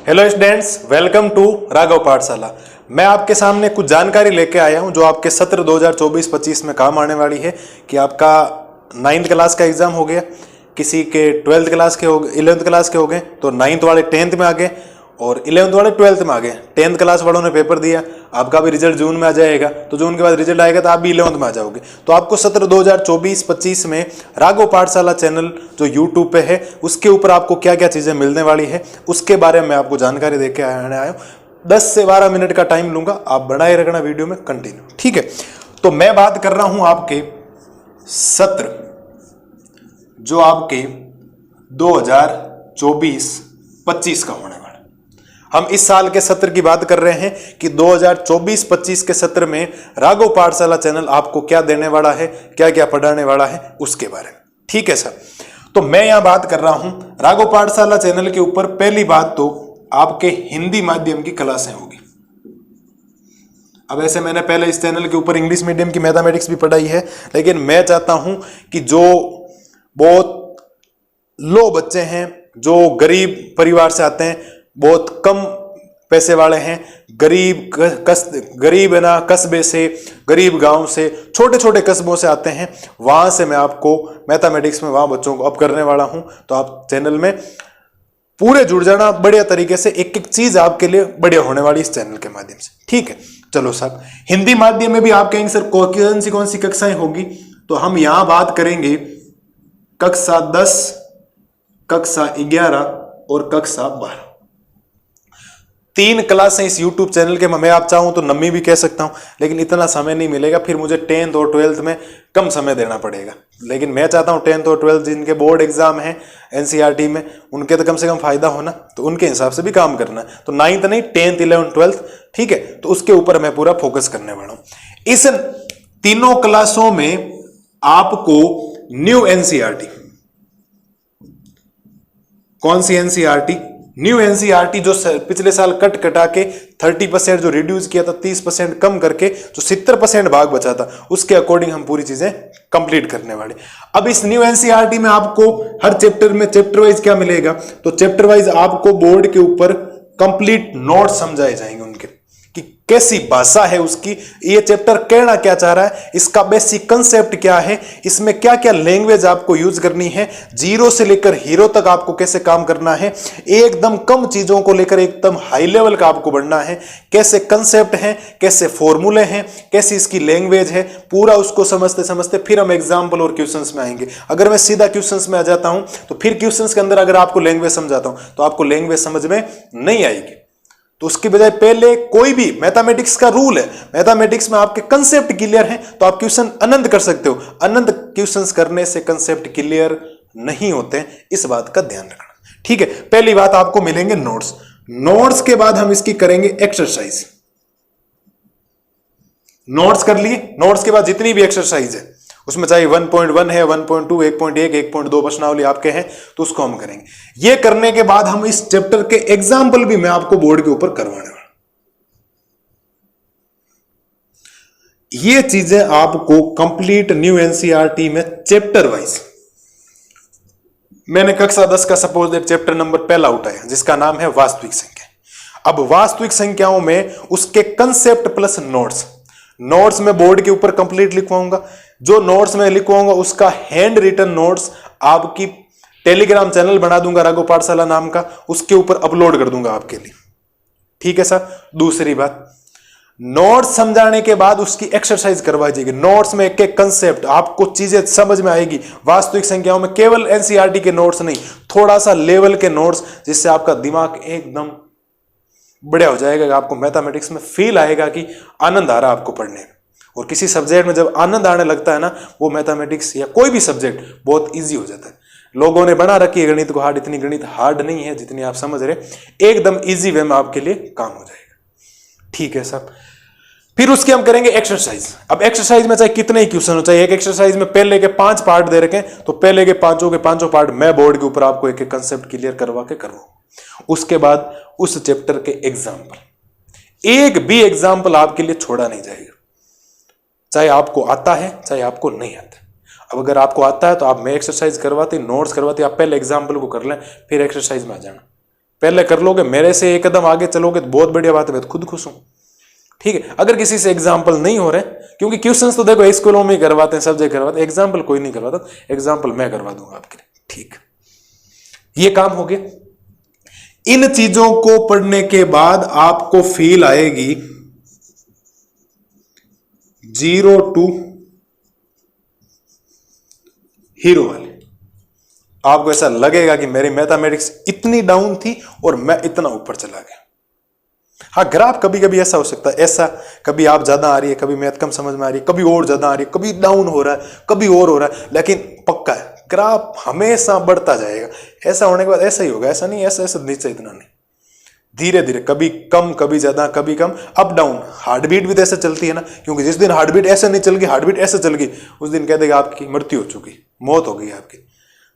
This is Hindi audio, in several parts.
Hello students, welcome to Raghav Pathshala. मैं आपके सामने कुछ जानकारी लेके आया हूं जो आपके सत्र 2024-25 में काम आने वाली है। कि आपका 9th क्लास का एग्जाम हो गया, किसी के 12th क्लास के हो गए, 11th क्लास के हो गए तो 9th वाले 10th में आ गए और 11th वाले 12th में आ गए। 10th क्लास वालों ने पेपर दिया, आपका भी रिजल्ट जून में आ जाएगा, तो जून के बाद रिजल्ट आएगा तो आप भी 11th में आ जाओगे। तो आपको सत्र 2024-25 में राघव पाठशाला चैनल जो यूट्यूब पे है उसके ऊपर आपको क्या क्या चीज़ें मिलने वाली है उसके बारे में आपको जानकारी दे के आने आया हूँ। 10 से 12 मिनट का टाइम लूंगा, आप बनाए रखना वीडियो में कंटिन्यू, ठीक है। तो मैं बात कर रहा हूं आपके सत्र जो आपके 2024-25 का होने वाला। हम इस साल के सत्र की बात कर रहे हैं कि 2024-25 के सत्र में राघव पाठशाला चैनल आपको क्या देने वाला है, क्या क्या पढ़ाने वाला है उसके बारे में, ठीक है सर। तो मैं यहां बात कर रहा हूं राघव पाठशाला चैनल के ऊपर। पहली बात तो आपके हिंदी माध्यम की क्लासें होगी। अब ऐसे मैंने पहले इस चैनल के ऊपर इंग्लिश मीडियम की मैथमेटिक्स भी पढ़ाई है, लेकिन मैं चाहता हूं कि जो बहुत लो बच्चे हैं, जो गरीब परिवार से आते हैं, बहुत कम पैसे वाले हैं, गरीब है ना, कस्बे से, गरीब गांव से, छोटे छोटे कस्बों से आते हैं, वहां से मैं आपको मैथमेटिक्स में वहां बच्चों को अप करने वाला हूं। तो आप चैनल में पूरे जुड़ जाना बढ़िया तरीके से, एक एक चीज आपके लिए बढ़िया होने वाली इस चैनल के माध्यम से, ठीक है। चलो साहब, हिंदी माध्यम में भी आप कहेंगे सर कौन सी कक्षाएं होगी, तो हम यहां बात करेंगे कक्षा 10, कक्षा 11 और कक्षा 12। 3 क्लासें इस YouTube चैनल के। मैं आप चाहूं तो नम्मी भी कह सकता हूं, लेकिन इतना समय नहीं मिलेगा, फिर मुझे 10th और 12th में कम समय देना पड़ेगा। लेकिन मैं चाहता हूं 10th और 12th जिनके बोर्ड एग्जाम है NCERT में, उनके तो कम से कम फायदा होना, तो उनके हिसाब से भी काम करना है। तो 9th नहीं, 10th, 11th, 12th, ठीक है। तो उसके ऊपर मैं पूरा फोकस करने वाला हूं। इस तीनों क्लासों में आपको न्यू NCERT, कौन सी NCERT? न्यू NCERT जो पिछले साल कट कटा के 30% जो रिड्यूस किया था, 30% कम करके जो 70% भाग बचा था, उसके अकॉर्डिंग हम पूरी चीजें कंप्लीट करने वाले। अब इस न्यू NCERT में आपको हर चैप्टर में चैप्टर वाइज क्या मिलेगा, तो चैप्टर वाइज आपको बोर्ड के ऊपर कंप्लीट नोट समझाए जाएंगे उनके, कि कैसी भाषा है उसकी, ये चैप्टर कहना क्या चाह रहा है, इसका बेसिक कंसेप्ट क्या है, इसमें क्या क्या लैंग्वेज आपको यूज करनी है, जीरो से लेकर हीरो तक आपको कैसे काम करना है, एकदम कम चीजों को लेकर एकदम हाई लेवल का आपको बढ़ना है, कैसे कंसेप्ट हैं, कैसे फॉर्मूले हैं, कैसी इसकी लैंग्वेज है, पूरा उसको समझते समझते फिर हम एग्जाम्पल और क्वेश्चंस में आएंगे। अगर मैं सीधा क्वेश्चंस में आ जाता हूं तो फिर क्वेश्चंस के अंदर अगर आपको लैंग्वेज समझाता हूं तो आपको लैंग्वेज समझ में नहीं आएगी। तो उसकी बजाय पहले कोई भी मैथमेटिक्स का रूल है, मैथमेटिक्स में आपके कंसेप्ट क्लियर हैं तो आप क्वेश्चन अनंत कर सकते हो। अनंत क्वेश्चंस करने से कंसेप्ट क्लियर नहीं होते, इस बात का ध्यान रखना, ठीक है। पहली बात आपको मिलेंगे नोट्स। नोट्स के बाद हम इसकी करेंगे एक्सरसाइज। नोट्स कर लिए, नोट्स के बाद जितनी भी एक्सरसाइज है उसमें चाहे 1.1 है, 1.2, 1.1, 1.2 प्रश्नावली आपके हैं, तो उसको हम करेंगे। ये करने के बाद हम इस चैप्टर के एग्जाम्पल भी मैं आपको बोर्ड के ऊपर करवाने वाला। ये चीजें आपको कंप्लीट न्यू NCERT में चैप्टर वाइज। मैंने कक्षा 10 का सपोज चैप्टर नंबर पहला उठाया जिसका नाम है वास्तविक संख्या। अब वास्तविक संख्याओं में उसके कंसेप्ट प्लस नोट्स में बोर्ड के ऊपर कंप्लीट लिखवाऊंगा। जो नोट्स में लिखवाऊंगा उसका हैंड रिटन नोट्स आपकी टेलीग्राम चैनल बना दूंगा राघव पाठशाला नाम का, उसके ऊपर अपलोड कर दूंगा आपके लिए, ठीक है सर। दूसरी बात, नोट्स समझाने के बाद उसकी एक्सरसाइज करवाई जाएगी। नोट्स में एक एक कंसेप्ट आपको चीजें समझ में आएगी। वास्तविक संख्याओं में केवल NCERT के नोट्स नहीं, थोड़ा सा लेवल के नोट्स, जिससे आपका दिमाग एकदम बढ़िया हो जाएगा। आपको मैथमेटिक्स में फील आएगा कि आनंद आ रहा है आपको पढ़ने में। और किसी सब्जेक्ट में जब आनंद आने लगता है ना, वो मैथमेटिक्स या कोई भी सब्जेक्ट बहुत इजी हो जाता है। लोगों ने बना रखी है गणित को हार्ड, इतनी गणित हार्ड नहीं है जितनी आप समझ रहे, एकदम इजी वे में आपके लिए काम हो जाएगा, ठीक है साहब। फिर उसकी हम करेंगे एक्सरसाइज। अब एक्सरसाइज में चाहे कितने ही क्वेश्चन हो, चाहे एक एक्सरसाइज में पहले के 5 पार्ट दे रखे हैं तो पहले के पांचों पार्ट मैं बोर्ड के ऊपर आपको एक एक कंसेप्ट क्लियर करवा के करवाऊं। उसके बाद उस चैप्टर के एग्जाम्पल, एक भी एग्जाम्पल आपके लिए छोड़ा नहीं जाएगा, चाहे आपको आता है चाहे आपको नहीं आता। अब अगर आपको आता है तो आप मैं एक्सरसाइज करवाते, नोट्स करवाते, आप पहले एग्जाम्पल को कर लें, फिर एक्सरसाइज में आ जाना, पहले कर लोगे, मेरे से एक कदम आगे चलोगे तो बहुत बढ़िया बात है, मैं तो खुद खुश हूं। ठीक है, अगर किसी से एग्जाम्पल नहीं हो रहे, क्योंकि क्वेश्चंस तो देखो स्कूलों में करवाते हैं, सब जगह करवाते हैं, एग्जाम्पल कोई नहीं करवाता, एग्जाम्पल मैं करवा दूंगा आपके लिए। ठीक, ये काम हो गया। इन चीजों को पढ़ने के बाद आपको फील आएगी 0 to हीरो वाले। आपको ऐसा लगेगा कि मेरी मैथमेटिक्स इतनी डाउन थी और मैं इतना ऊपर चला गया। हाँ, ग्राफ कभी कभी ऐसा हो सकता है, ऐसा कभी आप ज्यादा आ रही है, कभी मैथ कम समझ में आ रही है, कभी और ज्यादा आ रही है, कभी डाउन हो रहा है, कभी और हो रहा है, लेकिन पक्का है ग्राफ हमेशा बढ़ता जाएगा। ऐसा होने के बाद ऐसा ही होगा, ऐसा नहीं ऐसा ऐसा नीचे इतना नहीं, धीरे धीरे कभी कम कभी ज्यादा कभी कम, अप डाउन। हार्ट बीट भी तो ऐसे चलती है ना, क्योंकि जिस दिन हार्ट बीट ऐसे नहीं चल गई, हार्ट बीट ऐसे चल गई, उस दिन कह देगा आपकी मृत्यु हो चुकी, मौत हो गई आपकी।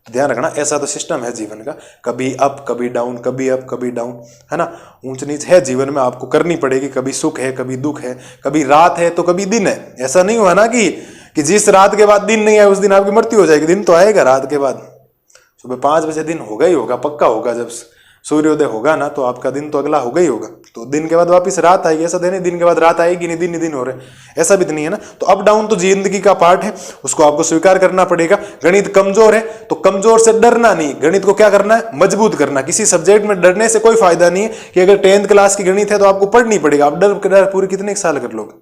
तो ध्यान रखना, ऐसा तो सिस्टम है जीवन का, कभी अप कभी डाउन, कभी अप कभी डाउन, है ना, ऊंच नीच है जीवन में, आपको करनी पड़ेगी। कभी सुख है, कभी दुख है, कभी रात है तो कभी दिन है। ऐसा नहीं हुआ ना कि जिस रात के बाद दिन नहीं है उस दिन आपकी मृत्यु हो जाएगी। दिन तो आएगा रात के बाद, सुबह 5 बजे दिन होगा ही होगा, पक्का होगा। जब सूर्योदय होगा ना तो आपका दिन तो अगला होगा ही होगा, तो दिन के बाद वापस रात आएगी। ऐसा नहीं दिन के बाद रात आएगी, नहीं दिन ही दिन हो रहे, ऐसा भी तो नहीं है ना। तो अप डाउन तो जिंदगी का पार्ट है, उसको आपको स्वीकार करना पड़ेगा। गणित कमजोर है तो कमजोर से डरना नहीं, गणित को क्या करना है, मजबूत करना। किसी सब्जेक्ट में डरने से कोई फायदा नहीं है कि अगर 10th क्लास की गणित है तो आपको पढ़नी पड़ेगा। आप डर पूरे कितने साल कर लोगे?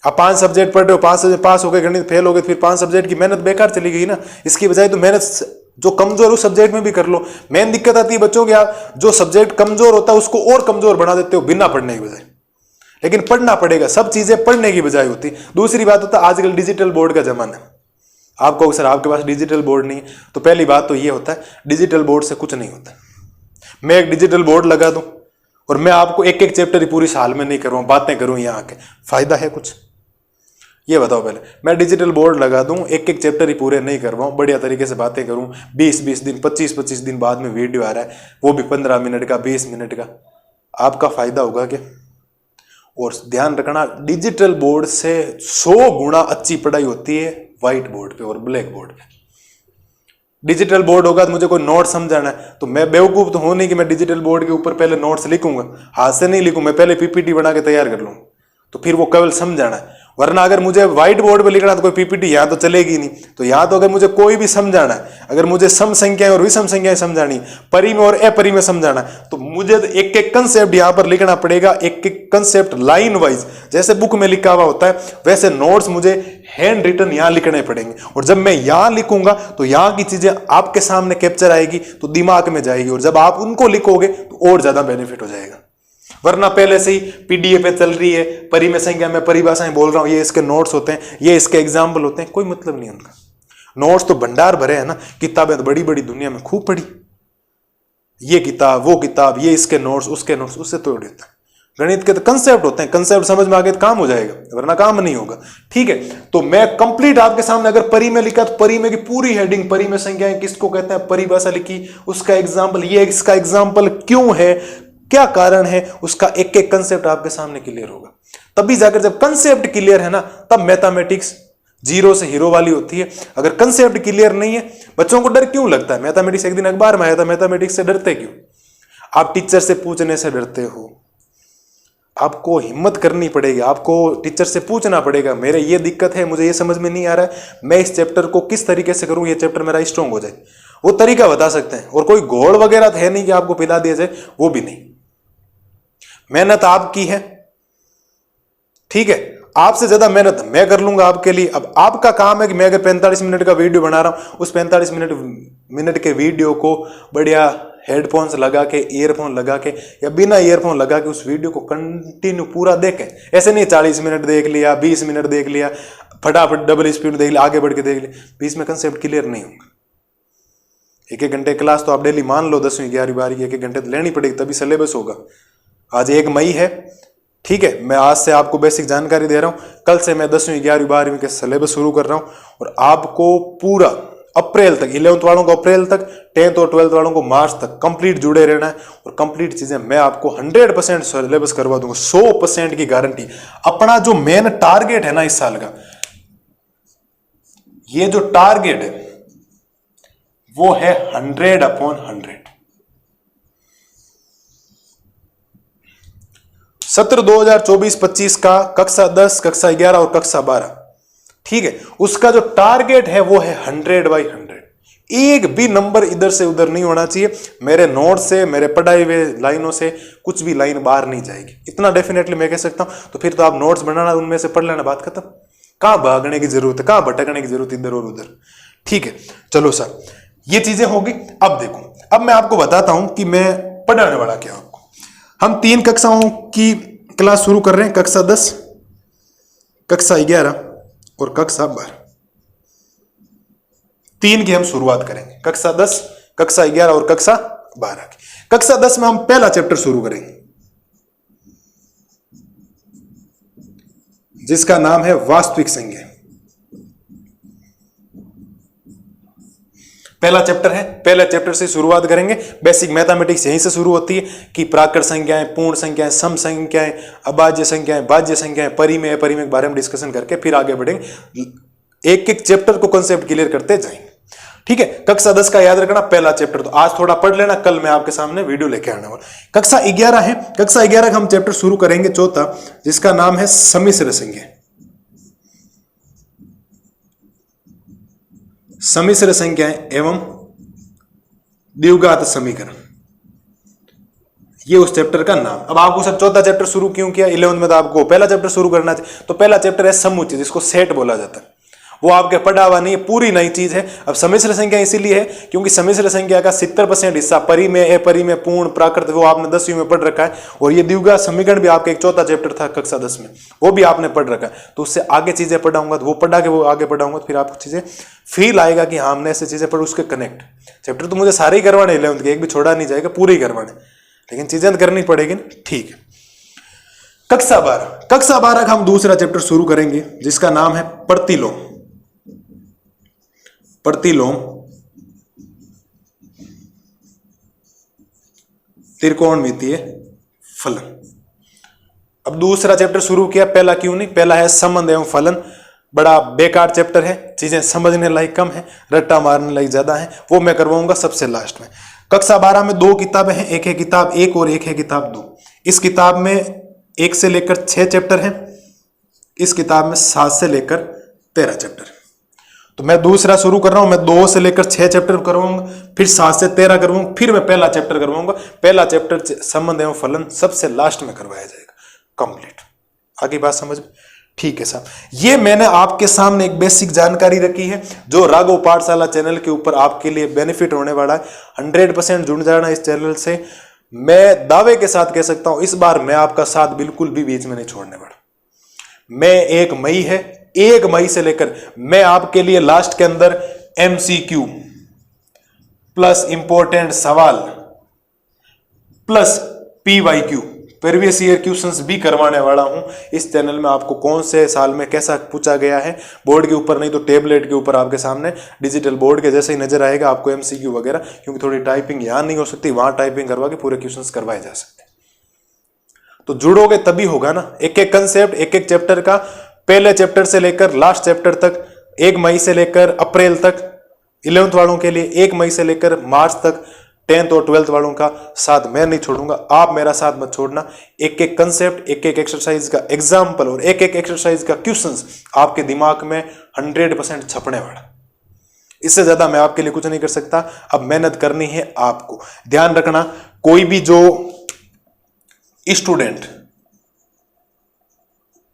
आप 5 सब्जेक्ट पढ़ रहे हो, 5 सब्जेक्ट पास हो गए, गणित फेल हो गए, फिर 5 सब्जेक्ट की मेहनत बेकार चली गई ना। इसकी बजाय तो मेहनत जो कमजोर उस सब्जेक्ट में भी कर लो। मेन दिक्कत आती है बच्चों की, आप जो सब्जेक्ट कमजोर होता है उसको और कमजोर बना देते हो बिना पढ़ने की बजाय। लेकिन पढ़ना पड़ेगा, सब चीजें पढ़ने की बजाय होती। दूसरी बात होता है आजकल डिजिटल बोर्ड का जमाना है। आपको सर आपके पास डिजिटल बोर्ड नहीं है, तो पहली बात तो ये होता है डिजिटल बोर्ड से कुछ नहीं होता। मैं एक डिजिटल बोर्ड लगा दूं और मैं आपको एक एक चैप्टर पूरी साल में नहीं करूं, बातें करूं यहाँ आके, फायदा है कुछ? ये बताओ पहले। मैं डिजिटल बोर्ड लगा दूं, एक एक चैप्टर ही पूरे नहीं करवाऊं, बढ़िया तरीके से बातें करूं, 20-20 दिन 25-25 दिन बाद में वीडियो आ रहा है, वो भी 15 मिनट का 20 मिनट का, आपका फायदा होगा क्या? और ध्यान रखना डिजिटल बोर्ड से 100 गुना अच्छी पढ़ाई होती है व्हाइट बोर्ड पे और ब्लैक बोर्ड पे। डिजिटल बोर्ड होगा तो मुझे कोई नोट समझाना है, तो मैं बेवकूफ तो हूं नहीं कि मैं डिजिटल बोर्ड के ऊपर पहले नोट्स लिखूंगा, हाथ से नहीं लिखूं, मैं पहले पीपीटी बना के तैयार कर लूंगा, तो फिर वो केवल समझाना है। वरना अगर मुझे व्हाइट बोर्ड पे लिखना तो कोई पीपीटी यहां तो चलेगी नहीं। तो यहां तो अगर मुझे कोई भी समझाना है, अगर मुझे सम संख्याएं और विषम संख्याएं समझानी, परि में और अपरि में समझाना, तो मुझे एक एक कंसेप्ट यहां पर लिखना पड़ेगा, एक एक कंसेप्ट लाइन वाइज, जैसे बुक में लिखा हुआ होता है वैसे नोट्स मुझे हैंड रिटन यहां लिखने पड़ेंगे। और जब मैं यहां लिखूंगा तो यहां की चीजें आपके सामने कैप्चर आएगी, तो दिमाग में जाएगी, और जब आप उनको लिखोगे तो और ज्यादा बेनिफिट हो जाएगा। वरना पहले से ही पीडीएफ पे चल रही है, परि में संख्या में परिभाषाएं बोल रहा हूं, ये इसके नोट्स होते हैं, ये इसके एग्जाम्पल होते हैं, कोई मतलब नहीं उनका। नोट्स तो भंडार भरे है ना, किताबें तो बड़ी बड़ी दुनिया में खूब पढ़ी, ये किताब वो किताब, ये इसके नोट्स उसके नोट्स, उससे तोड़ देता है। गणित के तो कंसेप्ट होते हैं, कंसेप्ट समझ में आ गए तो काम हो जाएगा, वरना काम नहीं होगा। ठीक है, तो मैं कंप्लीट आपके सामने अगर परि में लिखा तो परि में की पूरी हेडिंग, परि में संख्याएं किसको कहते हैं, परिभाषा लिखी, उसका एग्जाम्पल, ये इसका एग्जाम्पल क्यों है, क्या कारण है, उसका एक एक कंसेप्ट आपके सामने क्लियर होगा। तभी जाकर जब कंसेप्ट क्लियर है ना, तब मैथमेटिक्स 0 से हीरो वाली होती है। अगर कंसेप्ट क्लियर नहीं है, बच्चों को डर क्यों लगता है? मैथमेटिक्स एक दिन अखबार में आया था, मैथमेटिक्स से डरते क्यों? आप टीचर से पूछने से डरते हो। आपको हिम्मत करनी पड़ेगी, आपको टीचर से पूछना पड़ेगा, मेरे ये दिक्कत है, मुझे ये समझ में नहीं आ रहा है, मैं इस चैप्टर को किस तरीके से करूं, ये चैप्टर मेरा स्ट्रांग हो जाए। वो तरीका बता सकते हैं, और कोई घोड़ वगैरह है नहीं कि आपको पिला दिया जाए, वो भी नहीं। मेहनत आपकी है, ठीक है, आपसे ज्यादा मेहनत मैं कर लूंगा आपके लिए। अब आपका काम है कि मैं अगर 45 मिनट का वीडियो बना रहा हूं, उस 45 मिनट के वीडियो को बढ़िया हेडफोन्स लगा के, ईयरफोन लगा के या बिना ईयरफोन लगा के उस वीडियो को कंटिन्यू पूरा देखें। ऐसे नहीं 40 मिनट देख लिया, 20 मिनट देख लिया, फटाफट डबल स्पीड देख लिया, आगे बढ़ के देख लिया, बीच में कंसेप्ट क्लियर नहीं होगा। एक एक घंटे क्लास तो आप डेली मान लो, 10वीं 11वीं 12वीं एक एक घंटे तो लेनी पड़ेगी, तभी सिलेबस होगा। आज 1 मई है, ठीक है, मैं आज से आपको बेसिक जानकारी दे रहा हूं, कल से मैं 10वीं 11वीं 12वीं के सिलेबस शुरू कर रहा हूं, और आपको पूरा अप्रैल तक, 11th वालों को अप्रैल तक, 10th और 12th वालों को मार्च तक कंप्लीट जुड़े रहना है। और कंप्लीट चीजें मैं आपको 100% सिलेबस करवा दूंगा, 100% की गारंटी। अपना जो मेन टारगेट है ना इस साल का, ये जो टारगेट है वो है 100/100। सत्र 2024-25 का कक्षा 10, कक्षा 11 और कक्षा 12, ठीक है, उसका जो टारगेट है वो है 100/100। एक भी नंबर इधर से उधर नहीं होना चाहिए। मेरे नोट से, मेरे पढ़ाई हुए लाइनों से कुछ भी लाइन बाहर नहीं जाएगी, इतना डेफिनेटली मैं कह सकता हूं। तो फिर तो आप नोट्स बनाना, उनमें से पढ़ लेना, बात खत्म। कहां भागने की जरूरत है, कहां भटकने की जरूरत इधर और उधर, ठीक है। चलो सर, ये चीजें होगी। अब देखो, अब मैं आपको बताता हूं कि मैं पढ़ाने वाला क्या हूं आपको। हम 3 कक्षाओं की क्लास शुरू कर रहे हैं, कक्षा 10, कक्षा 11 और कक्षा 12। 3 की हम शुरुआत करेंगे, कक्षा 10, कक्षा 11 और कक्षा 12 की। कक्षा 10 में हम पहला चैप्टर शुरू करेंगे जिसका नाम है वास्तविक संख्या। पहला चैप्टर है, पहला चैप्टर से शुरुआत करेंगे। बेसिक मैथमेटिक्स यहीं से शुरू होती है कि प्राकृत संख्याएं, पूर्ण संख्याएं, सम संख्याएं, अभाज्य संख्याएं, भाज्य संख्याएं, परिमेय, अपरिमेय के बारे में डिस्कशन करके फिर आगे बढ़ेंगे। एक एक चैप्टर को कंसेप्ट क्लियर करते जाएंगे, ठीक है। कक्षा 10 का याद रखना, पहला चैप्टर तो आज थोड़ा पढ़ लेना, कल मैं आपके सामने वीडियो लेके आने वाला। कक्षा 11 है, कक्षा 11 का हम चैप्टर शुरू करेंगे चौथा, जिसका नाम है सम्मिश्र संख्या। सम्मिश्र संख्याएं एवं द्विघात समीकरण, ये उस चैप्टर का नाम। अब आपको सर चौथा चैप्टर शुरू क्यों किया, 11th में तो आपको पहला चैप्टर शुरू करना चाहिए। तो पहला चैप्टर है समुच्चय, जिसको सेट बोला जाता है। वो आपके पढ़ा हुआ नहीं है, पूरी नई चीज है। अब सम्मिश्र संख्या इसीलिए है क्योंकि सम्मिश्र संख्या का 70% हिस्सा परिमेय, अपरिमेय, पूर्ण, प्राकृत, वो आपने 10वीं में पढ़ रखा है। और ये द्विघात समीकरण भी आपका एक चौथा चैप्टर था कक्षा 10 में, वो भी आपने पढ़ रखा है। तो उससे आगे चीजें पढ़ाऊंगा, तो वो पढ़ा के वो आगे पढ़ाऊंगा, तो फिर आपको चीजें फील आएगा कि हाँ हमने ऐसे चीजें पढ़, उसके कनेक्ट। चैप्टर तो मुझे सारे ही करवाने 11th के, एक भी छोड़ा नहीं जाएगा, पूरे ही करवाने, लेकिन चीजें तो करनी पड़ेगी, ठीक है। कक्षा 12, कक्षा 12 का हम दूसरा चैप्टर शुरू करेंगे जिसका नाम है प्रतिलोम। प्रतिलोम, त्रिकोणमितीय फलन। अब दूसरा चैप्टर शुरू किया, पहला क्यों नहीं, पहला है संबंध एवं फलन। बड़ा बेकार चैप्टर है, चीजें समझने लायक कम है, रट्टा मारने लायक ज्यादा है, वो मैं करवाऊंगा सबसे लास्ट में। कक्षा 12 में 2 किताबें हैं, एक है किताब 1 और एक है किताब 2। इस किताब में 1 से लेकर 6 चैप्टर हैं, इस किताब में 7 से लेकर 13 चैप्टर। तो मैं दूसरा शुरू कर रहा हूं, मैं 2 से लेकर 6 चैप्टर करवाऊंगा, फिर 7 से 13 करवाऊंगा, फिर मैं पहला चैप्टर करवाऊंगा। पहला चैप्टर संबंध एवं फलन सबसे लास्ट में करवाया जाएगा, कंप्लीट। आगे बात समझ में, ठीक है साहब। ये मैंने आपके सामने एक बेसिक जानकारी रखी है जो राघव पाठशाला चैनल के ऊपर आपके लिए बेनिफिट होने वाला है। 100% जुड़ जाना इस चैनल से। मैं दावे के साथ कह सकता हूं, इस बार मैं आपका साथ बिल्कुल भी बीच में नहीं छोड़ने वाला। मैं 1 मई है, 1 मई से लेकर मैं आपके लिए लास्ट के अंदर MCQ प्लस इंपॉर्टेंट सवाल plus PYQ previous year questions भी करवाने वाला हूं इस चैनल में। आपको कौन से साल में कैसा पूछा गया है, बोर्ड के ऊपर नहीं तो टेबलेट के ऊपर आपके सामने डिजिटल बोर्ड के जैसे ही नजर आएगा आपको MCQ वगैरह, क्योंकि थोड़ी टाइपिंग यहां नहीं हो सकती, वहां टाइपिंग करवा के पूरे क्वेश्चंस करवाए जा सकते हैं। तो जुड़ोगे तभी होगा ना, एक एक कंसेप्ट, एक एक चैप्टर का, पहले चैप्टर से लेकर लास्ट चैप्टर तक, 1 मई से लेकर अप्रैल तक 11th वालों के लिए, 1 मई से लेकर मार्च तक 10th और 12th वालों का साथ मैं नहीं छोड़ूंगा। आप मेरा साथ मत छोड़ना। एक एक कंसेप्ट, एक एक एक्सरसाइज का एग्जाम्पल और एक एक एक्सरसाइज का क्वेश्चंस आपके दिमाग में 100% छपने वाला। इससे ज्यादा मैं आपके लिए कुछ नहीं कर सकता। अब मेहनत करनी है आपको। ध्यान रखना, कोई भी जो स्टूडेंट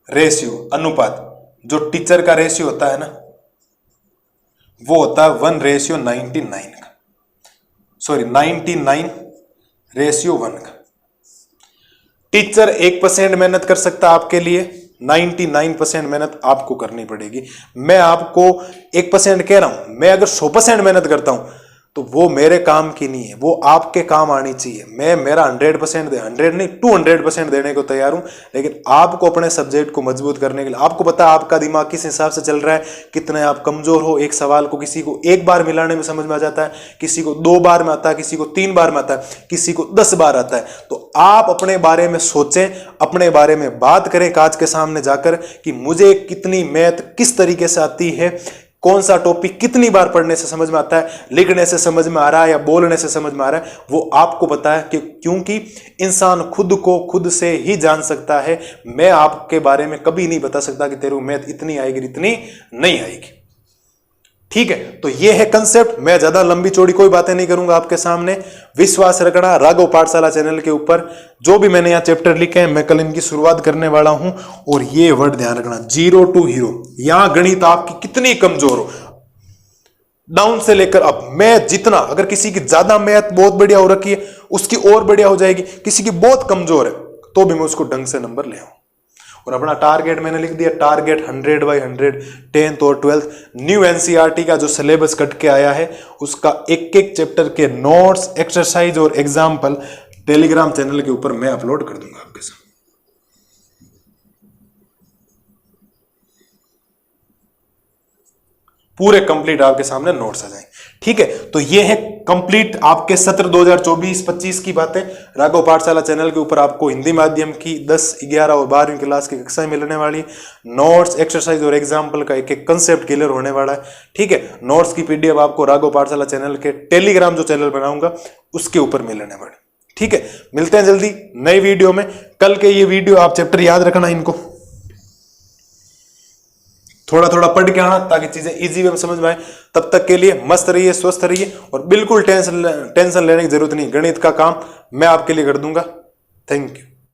रेशियो, अनुपात, जो टीचर का रेशियो होता है ना, वो होता है 1:99 का, सॉरी 99:1 का। टीचर 1% मेहनत कर सकता आपके लिए, 99% मेहनत आपको करनी पड़ेगी। मैं आपको 1% कह रहा हूं, मैं अगर 100% मेहनत करता हूं तो वो मेरे काम की नहीं है, वो आपके काम आनी चाहिए। मैं मेरा 100% 100 नहीं 200% देने को तैयार हूं, लेकिन आपको अपने सब्जेक्ट को मजबूत करने के लिए, आपको पता है आपका दिमाग किस हिसाब से चल रहा है, कितने आप कमजोर हो। एक सवाल को किसी को 1 बार मिलाने में समझ में आ जाता है, किसी को 2 बार में आता है, किसी को 3 बार में आता है, किसी को 10 बार आता है। तो आप अपने बारे में सोचें, अपने बारे में बात करें कांच के सामने जाकर कि मुझे कितनी मैथ किस तरीके से आती है, कौन सा टॉपिक कितनी बार पढ़ने से समझ में आता है, लिखने से समझ में आ रहा है या बोलने से समझ में आ रहा है, वो आपको पता है कि क्योंकि इंसान खुद को खुद से ही जान सकता है। मैं आपके बारे में कभी नहीं बता सकता कि तेरे को मैथ इतनी आएगी इतनी नहीं आएगी। ठीक है, तो ये है कंसेप्ट। मैं ज्यादा लंबी चौड़ी कोई बातें नहीं करूंगा आपके सामने। विश्वास रखना राघव पाठशाला चैनल के ऊपर। जो भी मैंने यहाँ चैप्टर लिखे हैं मैं कल इनकी शुरुआत करने वाला हूं। और ये वर्ड ध्यान रखना, 0 to हीरो। यहां गणित आपकी कितनी कमजोर हो, डाउन से लेकर अप, मैथ जितना, अगर किसी की ज्यादा मैथ बहुत बढ़िया हो रखी है उसकी और बढ़िया हो जाएगी, किसी की बहुत कमजोर है तो भी मैं उसको ढंग से नंबर ले आऊं। और अपना टारगेट मैंने लिख दिया, टारगेट 100/100 10th और 12th न्यू एनसीईआरटी का जो सिलेबस कट के आया है उसका एक एक चैप्टर के नोट्स, एक्सरसाइज और एग्जाम्पल टेलीग्राम चैनल के ऊपर मैं अपलोड कर दूंगा आपके साथ। पूरे कंप्लीट आपके सामने नोट्स आ जाएंगे। ठीक है, तो ये है कंप्लीट आपके सत्र 2024-25 की बातें। राघव पाठशाला चैनल के ऊपर आपको हिंदी माध्यम की 10, 11 और 12वीं क्लास की कक्षाएं मिलने वाली है। नोट्स, एक्सरसाइज और एग्जाम्पल का एक एक कंसेप्ट क्लियर होने वाला है। ठीक है, नोट्स की पीडीएफ आपको राघव पाठशाला चैनल के टेलीग्राम जो चैनल बनाऊंगा उसके ऊपर मिलने वाली। ठीक है, मिलते हैं जल्दी नई वीडियो में। कल के ये वीडियो आप चैप्टर याद रखना, इनको थोड़ा थोड़ा पढ़ के आना ताकि चीजें इजी वे में समझ में आए। तब तक के लिए मस्त रहिए, स्वस्थ रहिए और बिल्कुल टेंशन लेने की जरूरत नहीं। गणित का काम मैं आपके लिए कर दूंगा। Thank you.